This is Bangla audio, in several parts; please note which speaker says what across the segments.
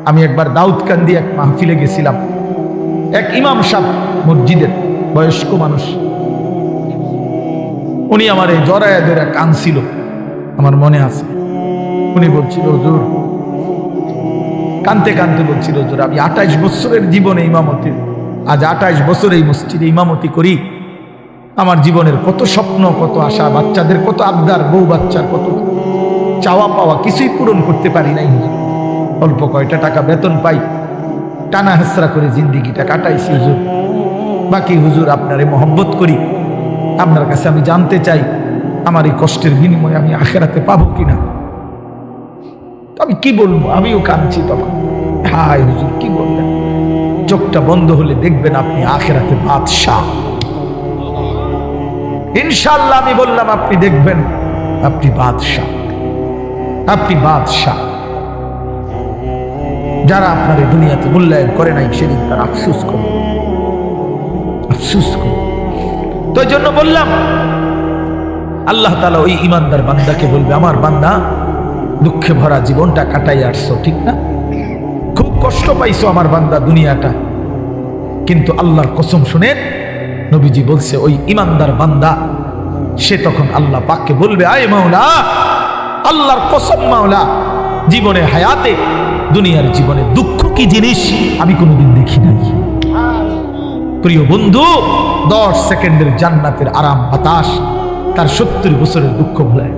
Speaker 1: আমি একবার দাউদকান্দি এক মাহফিলে গেছিলাম। এক ইমাম সাহেব মসজিদের বয়স্ক মানুষ, উনি আমার এই জড়ায়া ধরে কাঁদছিল, আমার মনে আছে। উনি বলছিল, হুজুর, কাঁদতে কাঁদতে বলছিল, হুজুর, আমি 28 বছরের জীবনে ইমামতি, আজ 28 বছর এই মসজিদে ইমামতি করি। আমার জীবনের কত স্বপ্ন, কত আশা, বাচ্চাদের কত আবদার, বউ বাচ্চার কত চাওয়া পাওয়া, কিছুই পূরণ করতে পারি নাই। অল্প কয়টা টাকা বেতন পাই, টানা হেসরা করে জিন্দিগিটা কাটাইছি হুজুর। বাকি হুজুর আপনারে মহব্বত করি, আপনার কাছে আমি জানতে চাই আমার এই কষ্টের বিনিময়ে আমি আখেরাতে পাবো কিনা। আমি কি বলবো, আমিও কাঁদছি তখন। হায় হুজুর, কি বললেন? চোখটা বন্ধ হলে দেখবেন আপনি আখেরাতে বাদশাহ। ইনশাআল্লাহ আমি বললাম, আপনি দেখবেন আপনি বাদশাহ, আপনি বাদশাহ। যারা আপনার এই দুনিয়াতে মূল্যায়ন করে নাই, সেদিন তার আফসোস করবে, আফসোস করবে। তো এই জন্য বললাম, আল্লাহ তাআলা ওই ইমানদার বান্দাকে বলবে, আমার বান্দা, দুঃখে ভরা জীবনটা কাটাই আসছো, ঠিক না? খুব কষ্ট পাইছো আমার বান্দা দুনিয়াটা, কিন্তু আল্লাহর কসম শুনেন, নবীজি বলছে, ওই ইমানদার বান্দা সে তখন আল্লাহ পাককে বলবে, আয় মাওলা, আল্লাহর কসম মাওলা, জীবনে হায়াতে, দুনিয়ার জীবনে দুঃখ কি জিনিস আমি কোনোদিন দেখি নাই। প্রিয় বন্ধু, 10 সেকেন্ডের জান্নাতের আরাম বাতাস তার 70 বছরের দুঃখ ভুলায়।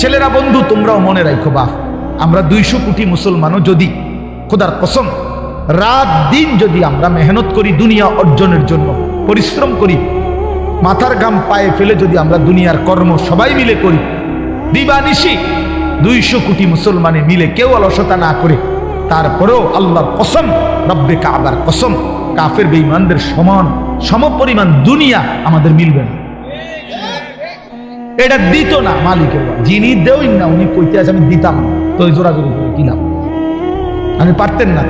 Speaker 1: ছেলেরা, বন্ধু, তোমরাও মনে রাখো, বাপ, আমরা 200 কোটি মুসলমানও যদি খোদার কসম রাত দিন যদি আমরা মেহনত করি, দুনিয়া অর্জনের জন্য পরিশ্রম করি, মাথার ঘাম পায়ে ফেলে যদি আমরা দুনিয়ার কর্ম সবাই মিলে করি, দিবানিশি 200 কোটি মুসলমানে মিলে কেউ অলসতা না করে, তারপরেও আল্লাহর কসম, রব্বে কাবার কসম, কাফের বেঈমানদের সমপরিমাণ দুনিয়া আমাদের মিলবে না। এটা দিত না মালিকের, যিনি দেউই না, উনি কইতে আছে আমি দিতাম, তো জোরাজোরি করে দিলাম, আমি পারতেন না।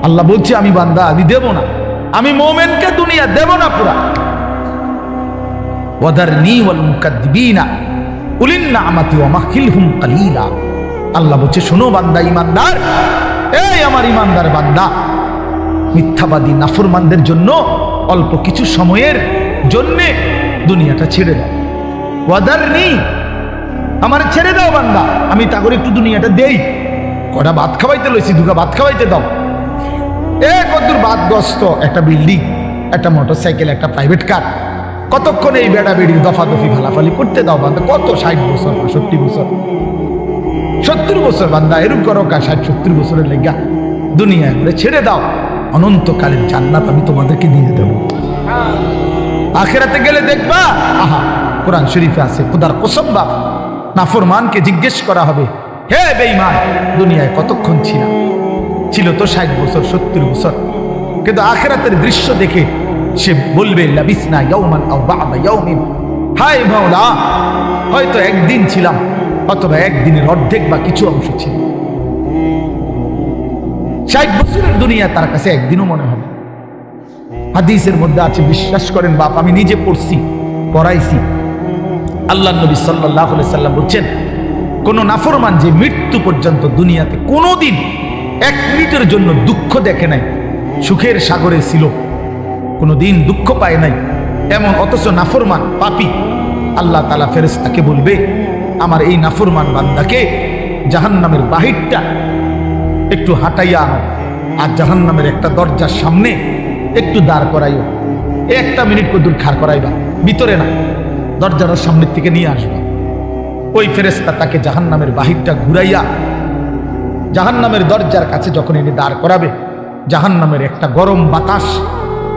Speaker 1: আল্লাহ বলছে, আমি বান্দা, আমি দেব না, আমি মোমেনকে দুনিয়া দেব না পুরা। ওয়াদারনি ওয়াল মুকাদ্দিবিনা উলিন নিআমাতি ওয়া মাহিলহুম কালিলা। আল্লাহ বলছে, শোনো বান্দা, ইমানদার, এই আমার ইমানদার বান্দা, মিথ্যাবাদী নাফরমানদের জন্য অল্প কিছু সময়ের জন্য দুনিয়াটা ছেড়ে দাও। ওয়াদারনি, আমার ছেড়ে দাও বান্দা, আমি তাগরে একটু দুনিয়াটা দেই। কটা ভাত খাওয়াইতে লইছি, দুটা ভাত খাওয়াইতে দাও। কতদূর বাদগ্রস্ত একটা বিল্ডিং, একটা মোটরসাইকেল, একটা প্রাইভেট কার, কতক্ষণ এই বেড়া বেড়ির দফাদফি ফালাফালি করতে দাও বান্দা। কত 60 বছর, 65 বছর, 70 বছর বান্দা, এরকম করো, 60-70 বছরের লেগা দুনিয়া করে ছেড়ে দাও। অনন্তকালের জান্নাত আমি তোমাদেরকে দিয়ে দেব। আখিরাতে গেলে দেখবা, আহা, কোরআন শরীফে আছে, খোদার কসম বাপ, নাফরমানকে জিজ্ঞেস করা হবে, হে বেঈমান, দুনিয়ায় কতক্ষণ ছিল তো 60 বছর, 70 বছর, কিন্তু আখিরাতের দৃশ্য দেখে সে বলবে, লাবিসনা ইয়াওমান আও বা'দা ইয়াওমিন, হায় মাওলা, হয়তো একদিন ছিলাম, অথবা একদিনের অর্ধেক বা কিছু অংশ ছিল। 60 বছরের দুনিয়া তার কাছে একদিনও মনে হবে। হাদিসের মধ্যে আছে, বিশ্বাস করেন বাপ, আমি নিজে পড়ছি, পড়াইছি, আল্লাহ নবী সাল্লাল্লাহু আলাইহি সাল্লাম বলছেন, কোন নাফরমান যে মৃত্যু পর্যন্ত দুনিয়াতে কোনোদিন 1 মিনিটের জন্য দুঃখ দেখে নাই, সুখের সাগরে ছিল, কোনোদিন দুঃখ পায় নাই, এমন অথচ নাফরমান পাপী, আল্লাহ তাআলা ফেরেশতাকে বলবে, আমার এই নাফরমান বান্দাকে জাহান্নামের বাহিরটা একটু হাঁটাইয়া আনো, আর জাহান্নামের একটা দরজার সামনে একটু দাঁড় করাইও, 1 মিনিট কদূর খাড় করাইবা, ভিতরে না, দরজার সামনের থেকে নিয়ে আসবা। ওই ফেরেশতা তাকে জাহান্নামের বাহিরটা ঘুরাইয়া জাহান্নামের দরজার কাছে যখন এনে দাঁড় করাবে, জাহান্নামের একটা গরম বাতাস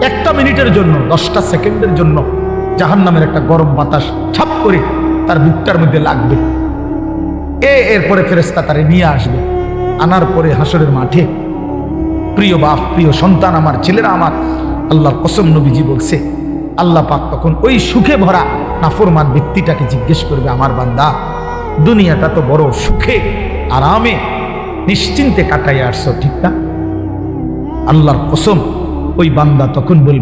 Speaker 1: 1 মিনিটের জন্য, 10টা সেকেন্ডের জন্য জাহান্নামের একটা গরম বাতাস ছাপ করে তার বুকটার মধ্যে লাগবে। এরপরে ফেরেশতা তারে নিয়ে আসবে, আনার পরে হাসরের মাঠে, প্রিয় বাপ, প্রিয় সন্তান, আমার ছেলেরা, আমার আল্লাহর কসম, নবীজি বলছে, আল্লাহ পাক তখন ওই সুখে ভরা নাফরমান ব্যক্তিটাকে জিজ্ঞেস করবে, আমার বান্দা, দুনিয়াটা তো বড় সুখে আরামে নিশ্চিন্তে কাটাইয়া আসছো, ঠিক না? আল্লাহর কসম, ওই বান্দা তখন বলবে,